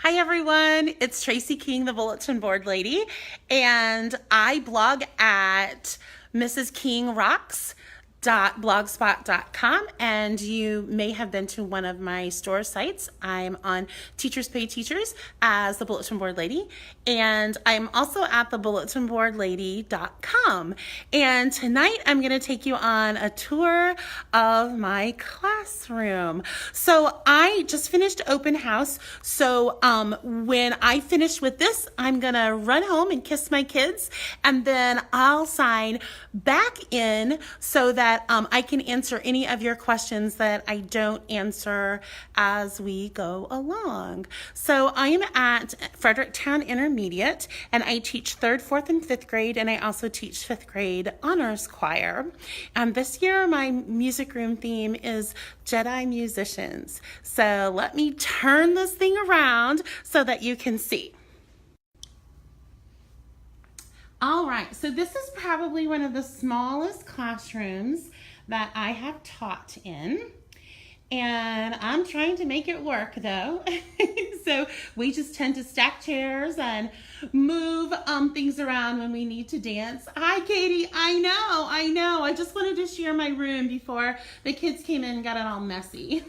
Hi everyone, it's Tracy King, the Bulletin Board Lady, and I blog at mrskingrocks.blogspot.com, and you may have been to one of my store sites. I'm on Teachers Pay Teachers as the Bulletin Board Lady, and I'm also at thebulletinboardlady.com. And tonight I'm going to take you on a tour of my classroom. So I just finished open house. So when I finish with this, I'm going to run home and kiss my kids, and then I'll sign back in so that I can answer any of your questions that I don't answer as we go along. So I'm at Fredericktown Intermediate, and I teach 3rd, 4th, and 5th grade, and I also teach 5th grade honors choir. And this year my music room theme is Jedi Musicians. So let me turn this thing around so that you can see. All right, so this is probably one of the smallest classrooms that I have taught in, and I'm trying to make it work though. So we just tend to stack chairs and move things around when we need to dance. Hi, Katie. I know. I just wanted to share my room before the kids came in and got it all messy.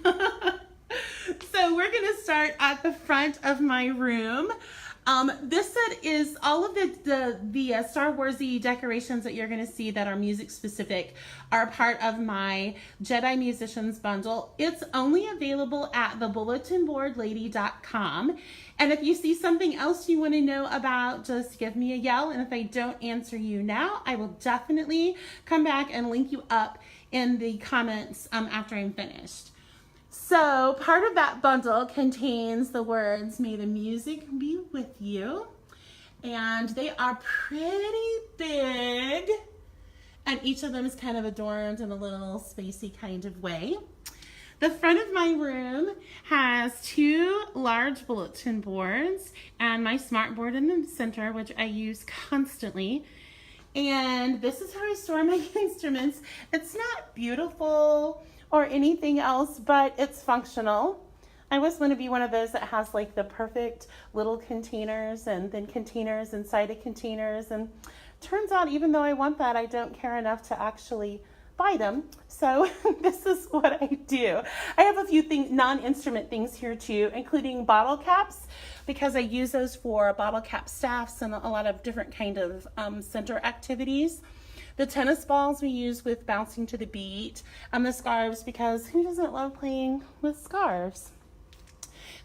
So we're going to start at the front of my room. This set is all of the Star Warsy decorations that you're going to see that are music specific are part of my Jedi Musicians bundle. It's only available at thebulletinboardlady.com. And if you see something else you want to know about, just give me a yell. And if I don't answer you now, I will definitely come back and link you up in the comments after I'm finished. So part of that bundle contains the words, "May the music be with you." And they are pretty big. And each of them is kind of adorned in a little spacey kind of way. The front of my room has 2 large bulletin boards and my smart board in the center, which I use constantly. And this is how I store my instruments. It's not beautiful or anything else, but it's functional. I always want to be one of those that has like the perfect little containers and then containers inside of containers. And turns out, even though I want that, I don't care enough to actually buy them. So this is what I do. I have a few non-instrument things here too, including bottle caps, because I use those for bottle cap staffs and a lot of different kind of center activities. The tennis balls we use with bouncing to the beat, and the scarves, because who doesn't love playing with scarves?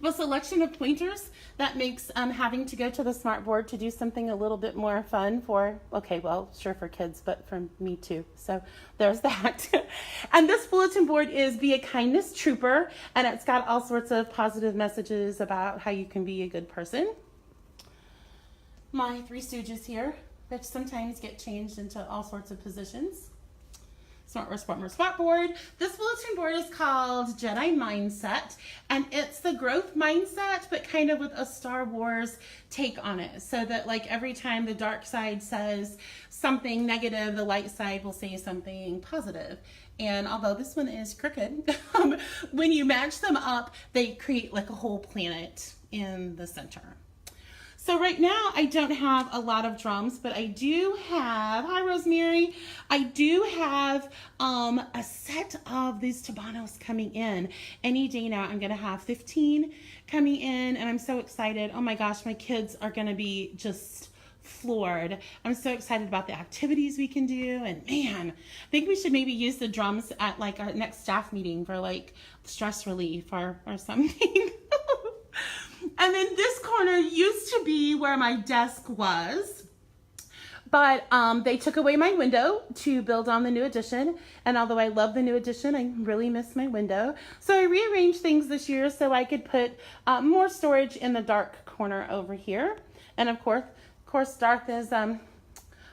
A selection of pointers that makes having to go to the smart board to do something a little bit more fun for, okay, well, sure, for kids, but for me too. So there's that. And this bulletin board is Be a Kindness Trooper, and it's got all sorts of positive messages about how you can be a good person. My 3 Stooges here, which sometimes get changed into all sorts of positions. Smart board. This bulletin board is called Jedi Mindset, and it's the growth mindset, but kind of with a Star Wars take on it. So that like every time the dark side says something negative, the light side will say something positive. And although this one is crooked, when you match them up, they create like a whole planet in the center. So right now I don't have a lot of drums, but I do have, hi Rosemary, I do have a set of these Tabanos coming in. Any day now I'm gonna have 15 coming in, and I'm so excited. Oh my gosh, my kids are gonna be just floored. I'm so excited about the activities we can do, and man, I think we should maybe use the drums at like our next staff meeting for like stress relief or something. And then this corner used to be where my desk was, but they took away my window to build on the new addition. And although I love the new addition, I really miss my window. So I rearranged things this year so I could put more storage in the dark corner over here. And of course, Darth is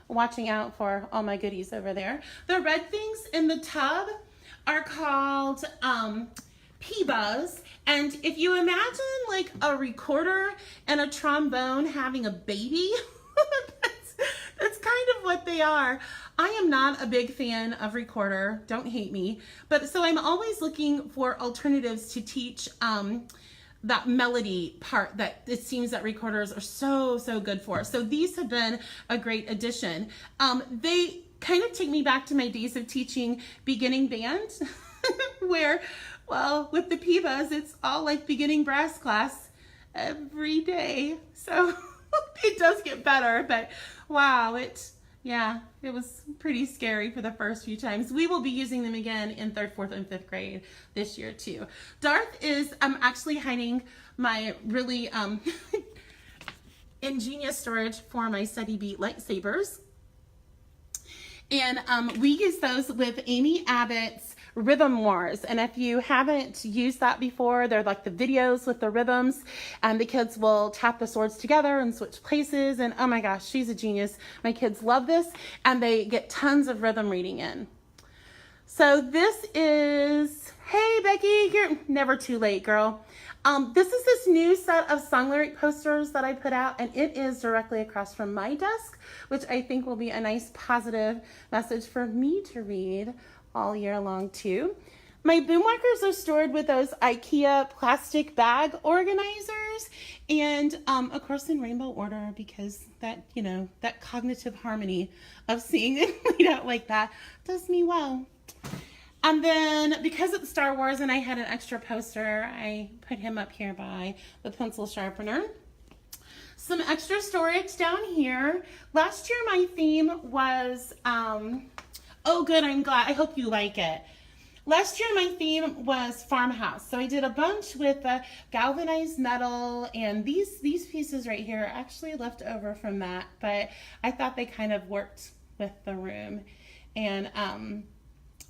watching out for all my goodies over there. The red things in the tub are called P-Buzz. And if you imagine like a recorder and a trombone having a baby, that's kind of what they are. I am not a big fan of recorder, don't hate me, but so I'm always looking for alternatives to teach that melody part that it seems that recorders are so good for. So these have been a great addition. They kind of take me back to my days of teaching beginning band where, well, with the Pivas, it's all like beginning brass class every day. So it does get better, but wow, it was pretty scary for the first few times. We will be using them again in 3rd, 4th, and 5th grade this year too. Darth is actually hiding my really ingenious storage for my Steady Beat lightsabers. And we use those with Amy Abbott's Rhythm Wars. And if you haven't used that before, they're like the videos with the rhythms, and the kids will tap the swords together and switch places. And oh my gosh, she's a genius. My kids love this, and they get tons of rhythm reading in. So this is, hey Becky, you're never too late, girl. This is this new set of song lyric posters that I put out, and it is directly across from my desk, which I think will be a nice positive message for me to read all year long too. My boom markers are stored with those IKEA plastic bag organizers, and of course in rainbow order, because that, you know, that cognitive harmony of seeing it laid out like that does me well. And then because it's Star Wars and I had an extra poster, I put him up here by the pencil sharpener. Some extra storage down here. Last year my theme was, oh good, I'm glad, I hope you like it. Last year my theme was farmhouse. So I did a bunch with the galvanized metal, and these pieces right here are actually left over from that, but I thought they kind of worked with the room. And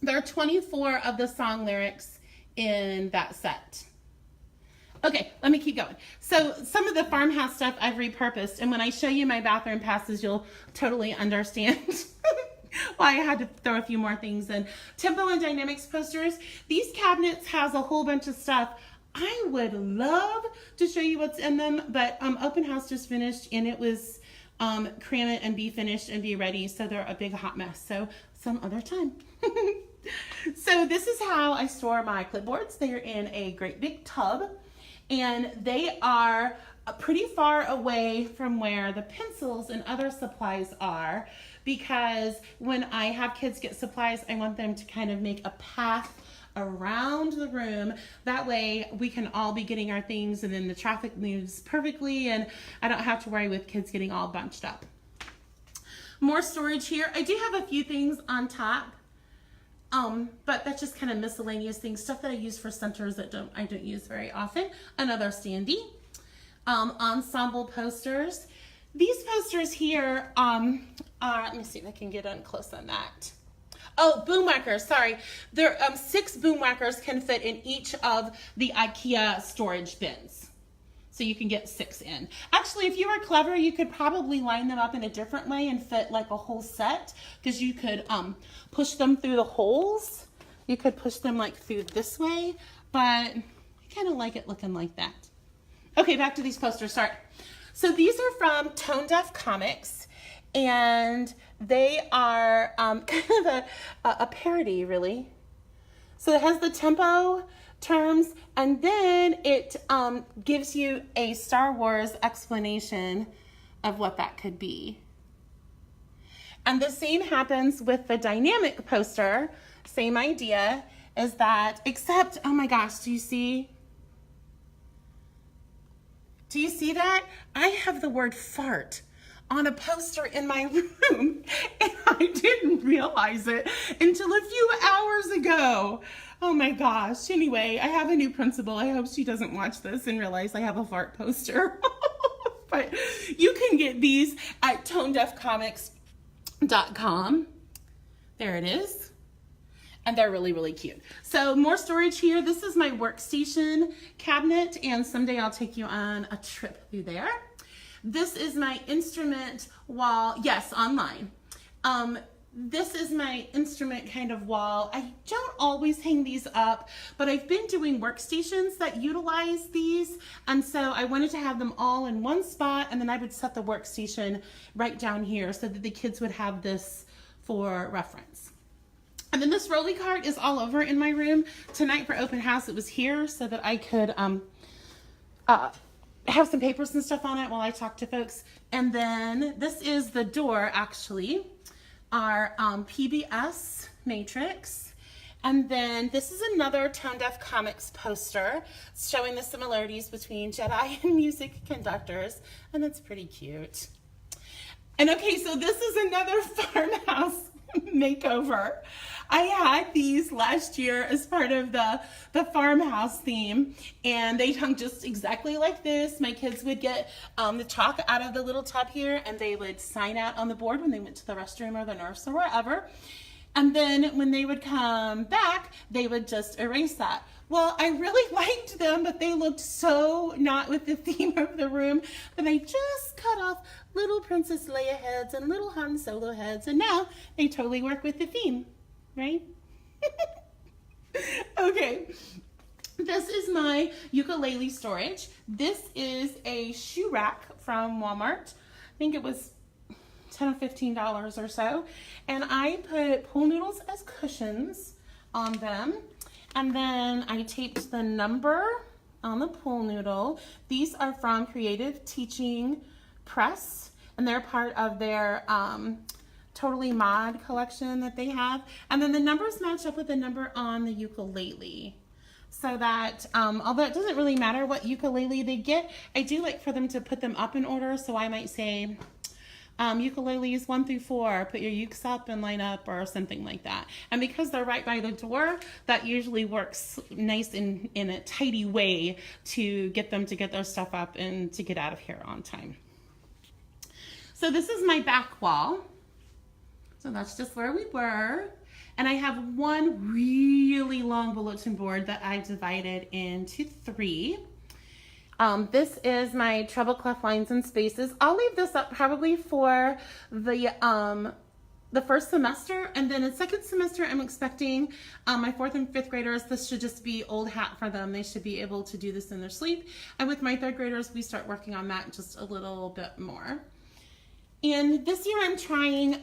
there are 24 of the song lyrics in that set. Okay, let me keep going. So some of the farmhouse stuff I've repurposed, and when I show you my bathroom passes, you'll totally understand why I had to throw a few more things in. Tempo and Dynamics posters. These cabinets has a whole bunch of stuff. I would love to show you what's in them, but open house just finished, and it was cram it and be finished and be ready, so they're a big hot mess. So some other time. So this is how I store my clipboards. They are in a great big tub, and they are pretty far away from where the pencils and other supplies are, because when I have kids get supplies, I want them to kind of make a path around the room. That way we can all be getting our things, and then the traffic moves perfectly, and I don't have to worry with kids getting all bunched up. More storage here. I do have a few things on top, but that's just kind of miscellaneous things, stuff that I use for centers that I don't use very often. Another standee. Ensemble posters. These posters here are, let me see if I can get in close on that. Oh, boom whackers, sorry. There, 6 boom whackers can fit in each of the IKEA storage bins. So you can get 6 in. Actually, if you were clever, you could probably line them up in a different way and fit like a whole set, because you could push them through the holes. You could push them like through this way, but I kind of like it looking like that. Okay, back to these posters, sorry. So these are from Tone Deaf Comics, and they are kind of a parody, really. So it has the tempo terms, and then it gives you a Star Wars explanation of what that could be. And the same happens with the dynamic poster. Same idea is that, except, oh my gosh, do you see? Do you see that? I have the word fart on a poster in my room, and I didn't realize it until a few hours ago. Oh my gosh. Anyway, I have a new principal. I hope she doesn't watch this and realize I have a fart poster. But you can get these at tonedeafcomics.com. There it is. And they're really, really cute. So more storage here. This is my workstation cabinet, and someday I'll take you on a trip through there. This is my instrument wall. Yes, online. This is my instrument kind of wall. I don't always hang these up, but I've been doing workstations that utilize these, and so I wanted to have them all in one spot, and then I would set the workstation right down here so that the kids would have this for reference. And then this rolly cart is all over in my room. Tonight for open house, it was here so that I could have some papers and stuff on it while I talk to folks. And then this is the door, actually, our PBS matrix. And then this is another Tone Deaf Comics poster showing the similarities between Jedi and music conductors. And it's pretty cute. And okay, so this is another farmhouse makeover. I had these last year as part of the farmhouse theme, and they hung just exactly like this. My kids would get the chalk out of the little tub here, and they would sign out on the board when they went to the restroom or the nurse or wherever. And then when they would come back, they would just erase that. Well, I really liked them, but they looked so not with the theme of the room that I just cut off little Princess Leia heads and little Han Solo heads, and now they totally work with the theme, right? Okay, this is my ukulele storage. This is a shoe rack from Walmart. I think it was $10 or $15 or so. And I put pool noodles as cushions on them. And then I taped the number on the pool noodle. These are from Creative Teaching Press, and they're part of their Totally Mod collection that they have. And then the numbers match up with the number on the ukulele. So that, although it doesn't really matter what ukulele they get, I do like for them to put them up in order. So I might say, ukuleles 1 through 4, put your ukes up and line up or something like that. And because they're right by the door, that usually works nice in a tidy way to get them to get their stuff up and to get out of here on time. So this is my back wall. So that's just where we were. And I have one really long bulletin board that I divided into 3. This is my treble clef lines and spaces. I'll leave this up probably for the first semester, and then in second semester I'm expecting my 4th and 5th graders, this should just be old hat for them. They should be able to do this in their sleep. And with my 3rd graders, we start working on that just a little bit more. And this year I'm trying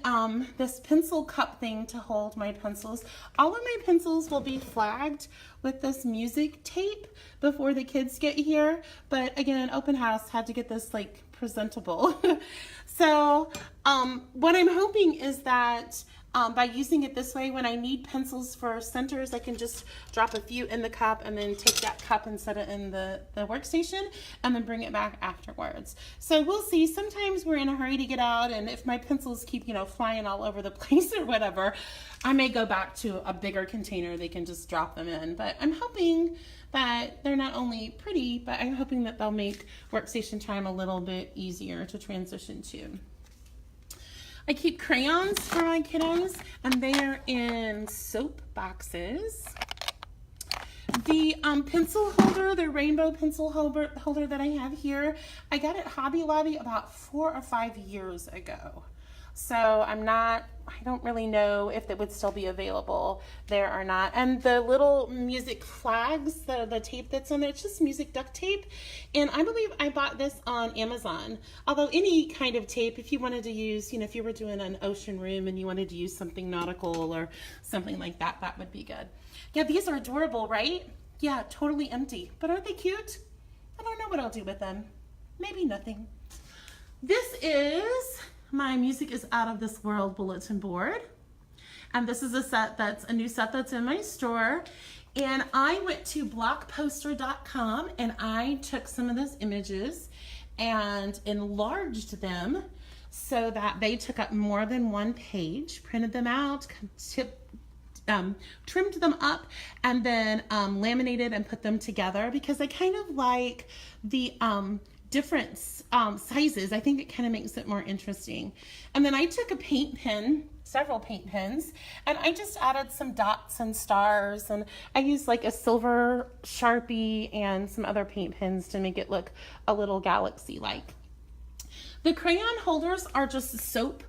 this pencil cup thing to hold my pencils. All of my pencils will be flagged with this music tape before the kids get here. But again, open house, had to get this like presentable. So what I'm hoping is that by using it this way, when I need pencils for centers, I can just drop a few in the cup and then take that cup and set it in the workstation and then bring it back afterwards. So we'll see. Sometimes we're in a hurry to get out, and if my pencils keep, flying all over the place or whatever, I may go back to a bigger container they can just drop them in. But I'm hoping that they're not only pretty, but I'm hoping that they'll make workstation time a little bit easier to transition to. I keep crayons for my kiddos, and they are in soap boxes. The pencil holder, the rainbow pencil holder that I have here, I got at Hobby Lobby about 4 or 5 years ago. So I don't really know if it would still be available there or not. And the little music flags, the tape that's on there, it's just music duct tape. And I believe I bought this on Amazon. Although any kind of tape, if you wanted to use, if you were doing an ocean room and you wanted to use something nautical or something like that, that would be good. Yeah, these are adorable, right? Yeah, totally empty. But aren't they cute? I don't know what I'll do with them. Maybe nothing. This is my Music is Out of This World bulletin board. And this is a new set that's in my store. And I went to blockposter.com and I took some of those images and enlarged them so that they took up more than one page, printed them out, trimmed them up, and then laminated and put them together because I kind of like the different sizes. I think it kind of makes it more interesting. And then I took a paint pen, several paint pens, and I just added some dots and stars, and I used like a silver Sharpie and some other paint pens to make it look a little galaxy-like. The crayon holders are just soap,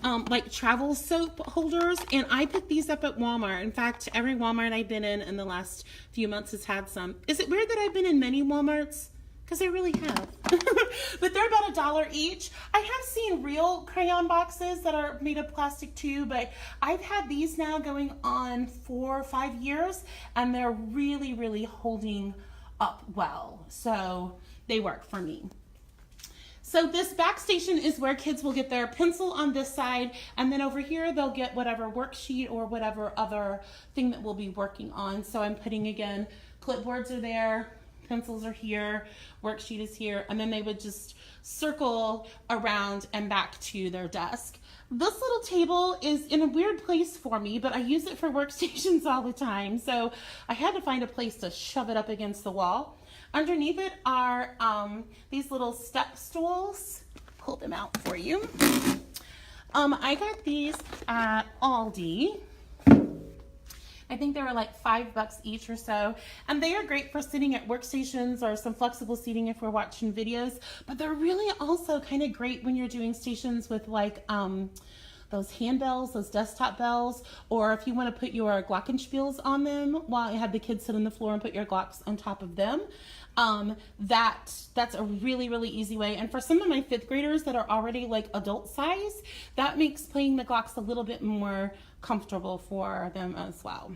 like travel soap holders, and I picked these up at Walmart. In fact, every Walmart I've been in the last few months has had some. Is it weird that I've been in many Walmarts? Because I really have. But they're about $1 each. I have seen real crayon boxes that are made of plastic too, but I've had these now going on 4 or 5 years, and they're really, really holding up well. So they work for me. So this back station is where kids will get their pencil on this side, and then over here they'll get whatever worksheet or whatever other thing that we'll be working on. So I'm putting, again, clipboards are there, pencils are here, worksheet is here, and then they would just circle around and back to their desk. This little table is in a weird place for me, but I use it for workstations all the time, so I had to find a place to shove it up against the wall. Underneath it are these little step stools. Pull them out for you. I got these at Aldi. I think they were like $5 each or so, and they are great for sitting at workstations or some flexible seating if we're watching videos, but they're really also kind of great when you're doing stations with like those handbells, those desktop bells, or if you want to put your glockenspiels on them while you have the kids sit on the floor and put your glocks on top of them. That's a really, really easy way. And for some of my 5th graders that are already like adult size, that makes playing the glocks a little bit more comfortable for them as well.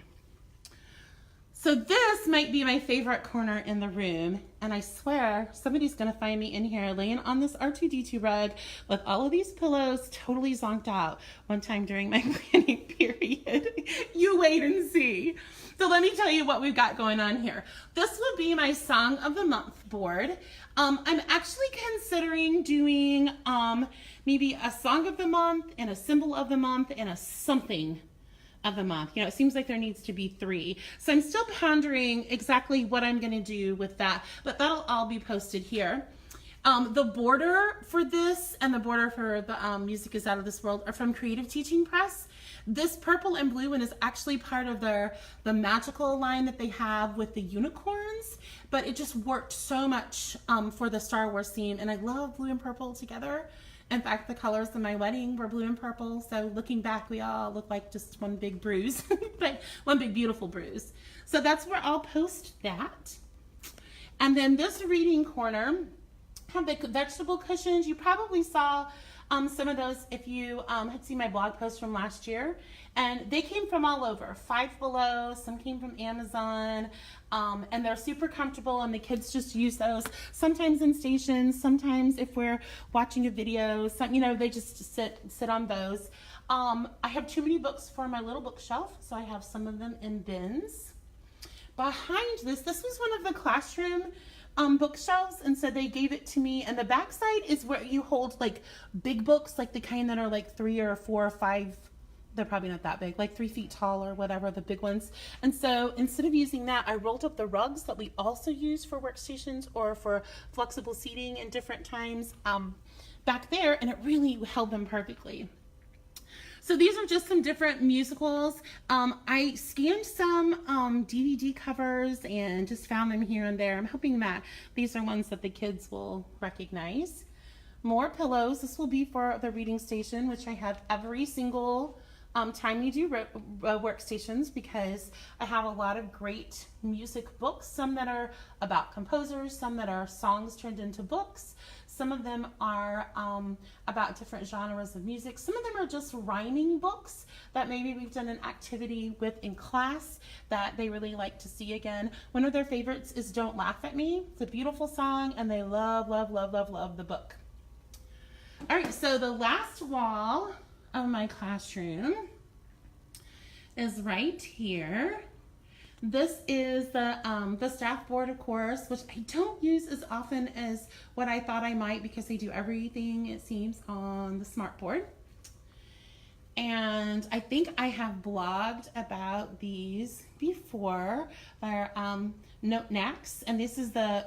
So this might be my favorite corner in the room, and I swear somebody's gonna find me in here laying on this R2-D2 rug with all of these pillows totally zonked out one time during my planning period. You wait and see. So let me tell you what we've got going on here. This would be my Song of the Month board. I'm actually considering doing maybe a Song of the Month and a Symbol of the Month and a Something of the Month. You know, it seems like there needs to be 3. So I'm still pondering exactly what I'm going to do with that, but that'll all be posted here. The border for this and the border for the Music is Out of This World are from Creative Teaching Press. This purple and blue one is actually part of the magical line that they have with the unicorns, but it just worked so much for the Star Wars theme, and I love blue and purple together. In fact, the colors of my wedding were blue and purple, so looking back, we all look like just one big bruise, but one big beautiful bruise. So that's where I'll post that. And then this reading corner have the vegetable cushions. You probably saw some of those if you had seen my blog post from last year, and they came from all over. Five Below, some came from Amazon, and they're super comfortable, and the kids just use those sometimes in stations, sometimes if we're watching a video, you know, they just sit on those. I have too many books for my little bookshelf, so I have some of them in bins. Behind this was one of the classroom bookshelves, and so they gave it to me, and the back side is where you hold like big books, like the kind that are like 3 or 4 or 5, they're probably not that big, like 3 feet tall or whatever, the big ones. And so instead of using that, I rolled up the rugs that we also use for workstations or for flexible seating in different times back there, and it really held them perfectly. So these are just some different musicals. I scanned some DVD covers and just found them here and there. I'm hoping that these are ones that the kids will recognize. More pillows. This will be for the reading station, which I have every single time we do workstations, because I have a lot of great music books, some that are about composers, some that are songs turned into books. Some of them are about different genres of music. Some of them are just rhyming books that maybe we've done an activity with in class that they really like to see again. One of their favorites is Don't Laugh at Me. It's a beautiful song, and they love, love, love, love, love the book. All right, so the last wall of my classroom is right here. This is the staff board, of course, which I don't use as often as what I thought I might, because they do everything, it seems, on the smart board. And I think I have blogged about these before. They're note knacks, and this is the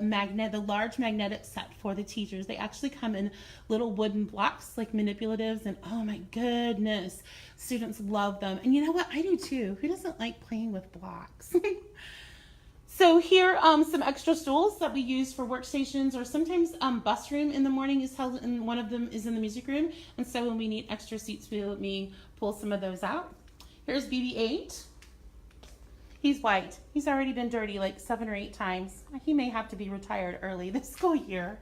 large magnetic set for the teachers. They actually come in little wooden blocks, like manipulatives, and oh my goodness, students love them. And you know what? I do too. Who doesn't like playing with blocks? So here, some extra stools that we use for workstations, or sometimes bus room in the morning is held, and one of them is in the music room. And so when we need extra seats, we let me pull some of those out. Here's BB-8. He's white. He's already been dirty like 7 or 8 times. He may have to be retired early this school year.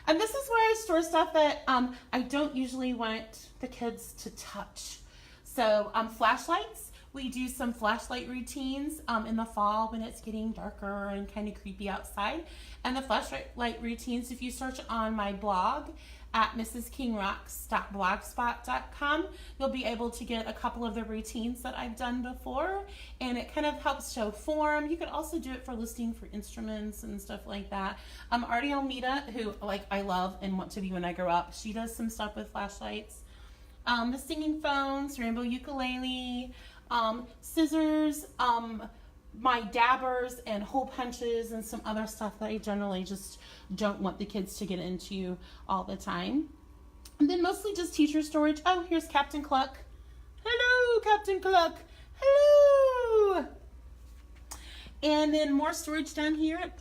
And this is where I store stuff that I don't usually want the kids to touch. So flashlights. We do some flashlight routines in the fall when it's getting darker and kind of creepy outside. And the flashlight routines, if you search on my blog at mrskingrocks.blogspot.com, you'll be able to get a couple of the routines that I've done before, and it kind of helps show form. You could also do it for listening for instruments and stuff like that. Artie Almeida, who I love and want to be when I grow up, she does some stuff with flashlights. The singing phones, rainbow ukulele, scissors, my dabbers and hole punches, and some other stuff that I generally just don't want the kids to get into all the time. And then mostly just teacher storage. Oh, here's Captain Cluck. Hello, Captain Cluck. Hello. And then more storage down here.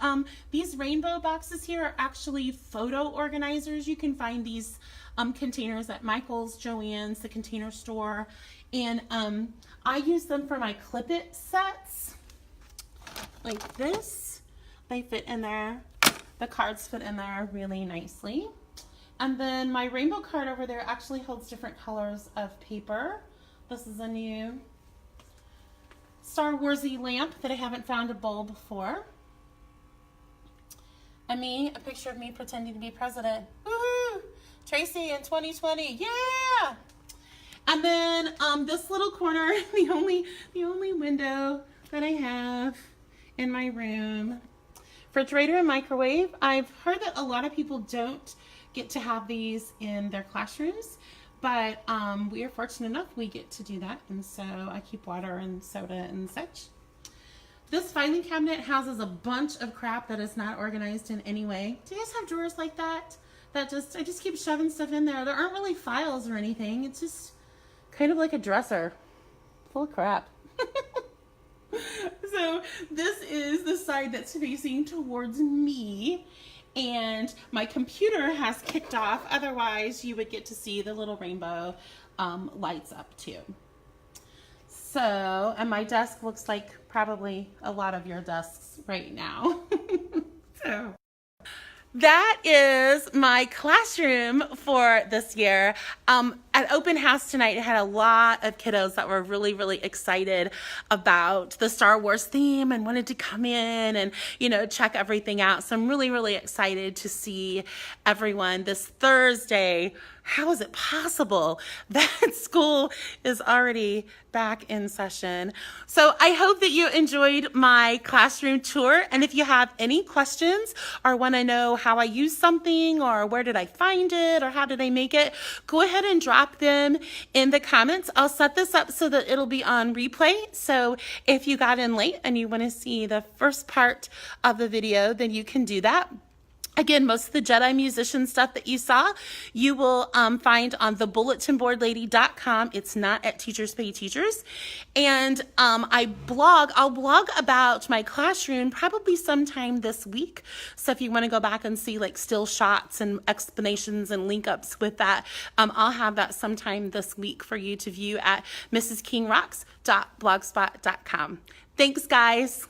These rainbow boxes here are actually photo organizers. You can find these containers at Michael's, Joann's, the Container Store. And I use them for my clip-it sets. Like this. They fit in there. The cards fit in there really nicely. And then my rainbow card over there actually holds different colors of paper. This is a new Star Warsy lamp that I haven't found a bowl before. And me, a picture of me pretending to be president. Woohoo! Tracy in 2020, yeah! And then this little corner, the only window that I have in my room. Refrigerator and microwave. I've heard that a lot of people don't get to have these in their classrooms, but we are fortunate enough we get to do that, and so I keep water and soda and such. This filing cabinet houses a bunch of crap that is not organized in any way. Do you guys have drawers like that? I just keep shoving stuff in there. There aren't really files or anything. It's just kind of like a dresser full of crap. So this is the side that's facing towards me, and my computer has kicked off. Otherwise, you would get to see the little rainbow lights up too. So, and my desk looks like probably a lot of your desks right now. So that is my classroom for this year. At open house tonight, I had a lot of kiddos that were really, really excited about the Star Wars theme and wanted to come in and, check everything out. So I'm really, really excited to see everyone this Thursday. How is it possible that school is already back in session? So I hope that you enjoyed my classroom tour. And if you have any questions or want to know how I use something or where did I find it or how did I make it, go ahead and drop them in the comments. I'll set this up so that it'll be on replay. So if you got in late and you want to see the first part of the video, then you can do that. Again, most of the Jedi Musician stuff that you saw, you will find on thebulletinboardlady.com. It's not at Teachers Pay Teachers. And I'll blog about my classroom probably sometime this week. So if you want to go back and see like still shots and explanations and link ups with that, I'll have that sometime this week for you to view at mrskingrocks.blogspot.com. Thanks, guys.